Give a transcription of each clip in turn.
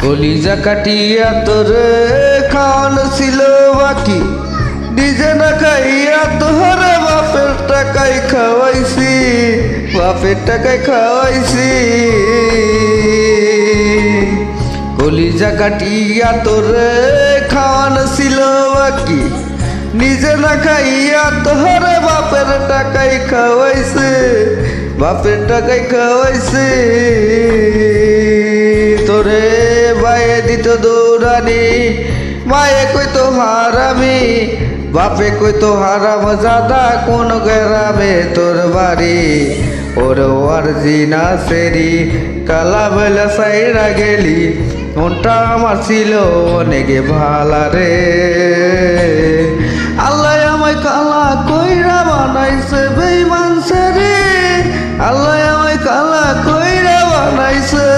কলিজা কাটিয়া তোরে খাওয়ানো ছিল বাকি, নিজে না খাইয়া তোরে বাপের টাকায় খাওয়াইছি, বাপের টাকায় খাওয়াইছি। কলিজা কাটিয়া তোরে খাওয়ানো ছিল বাকি, নিজে না খাইয়া তোরে বাপের টাকায় খাওয়াইছে, বাপের টাকায় খাওয়াইছে। তোরে মায়ে দিত দৌড়ানি, মায়ে কইতো হারামি, বাপে কইতো হারাম জাদা কোন গ্রামে তোর বাড়ি। ওর অর্জিনা সেরি কালা বেলা সাইরা গেলি, মনটা আমার ছিল অনেক ভালা রে। আল্লাহ আমায় কালা কইরা বানাইছে বেঈমান রে, আল্লাহ আমায় কালা কইরা বানাইছে।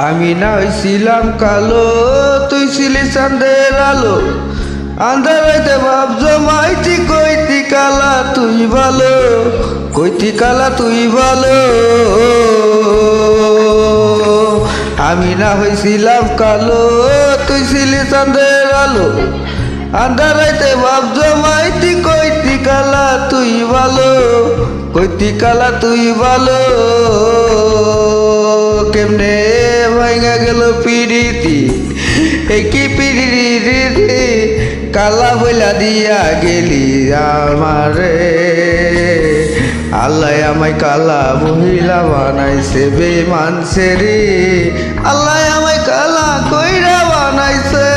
আমি না হইছিলাম কালো, তুই ছিলি চাঁদের আলো, আন্ধারাইতে ভাব জমাইতি কইতি কালা তুই ভালো, কইতি কালা তুই ভালো। আমি না হইছিলাম কালো, তুই ছিলি চাঁদের আলো, আন্ধারাইতে ভাব জমাইতি কইতি কালা তুই ভালো, কইতি কালা তুই ভালো। কেমনে ভাঙা গেল পিড়িতি, কি পিড়িতি কালা বইলা দিয়া গেলি আমারে। আল্লাহ আমায় কালা মহিলা বানাইছে বেঈমান রে, আল্লাহ আমায় কালা কইরা বানাইছে।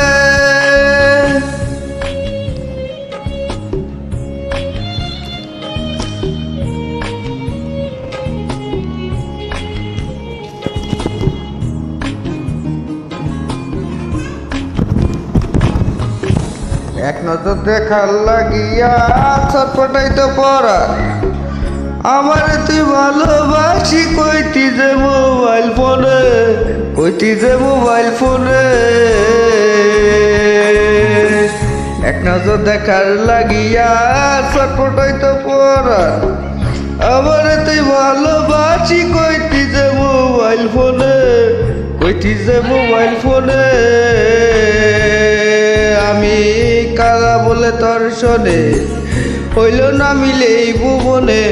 এক নজর দেখার লাগিয়া ছটফটাইতে পড়া, আমার তুই ভালোবাসি কইতি যে মোবাইল ফোনে, কইতি যে মোবাইল ফোনে। এক নজর দেখার লাগিয়া ছটফটাইতে পড়া, আমার তুই ভালোবাসি কইতি যে মোবাইল ফোনে, কইতি যে মোবাইল ফোনে। আমি কালা বলে তোর শোনে হইল না মিলে এই ভুবনে,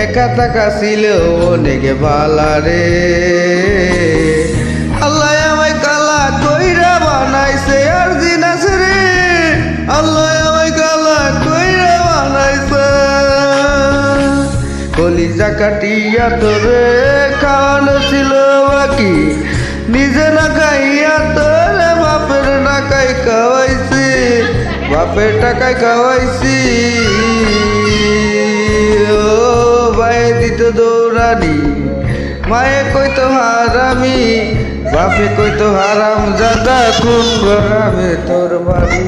একা টাকা ছিল অনেক ভালা রে। আল্লাহ আমায় কালা কইরা বানাইছে আর জিনাস রে, আল্লাহ আমায় কালা কইরা বানাইছে। কলিজা কাটিয়া তোরে খাওয়ানো ছিল বাকি, নিজে না খাইয়া তোরে বাপের টাকায় খাওয়াইছি, বাপের টাকায় খাওয়াইছি। ও মায়ে দিত দৌড়ানি, মায়ে কইতো হারামি, বাপে কইতো হারাম জাদা কোন গ্রামে তোর বাড়ি।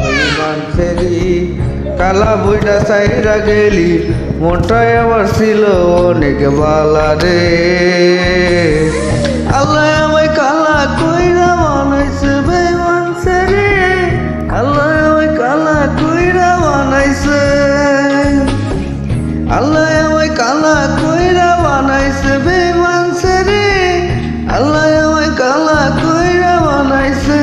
বেঈমান ছেড়ি কালা বইটা সাইরা গেলি, মনটাই আমার ছিল অনেক ভালা রে। আল্লাহ আমায় কালা কইরা বানাইছে বেঈমান রে, আল্লাহ আমায় কালা কইরা বানাইছে, আল্লাহ আমায় কালা কইরা বানাইছে বেঈমান রে, আল্লাহ আমায় কালা কইরা বানাইছে,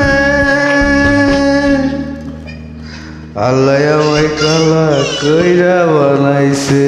আল্লাহ আমায় কালা কইরা বানাইছে।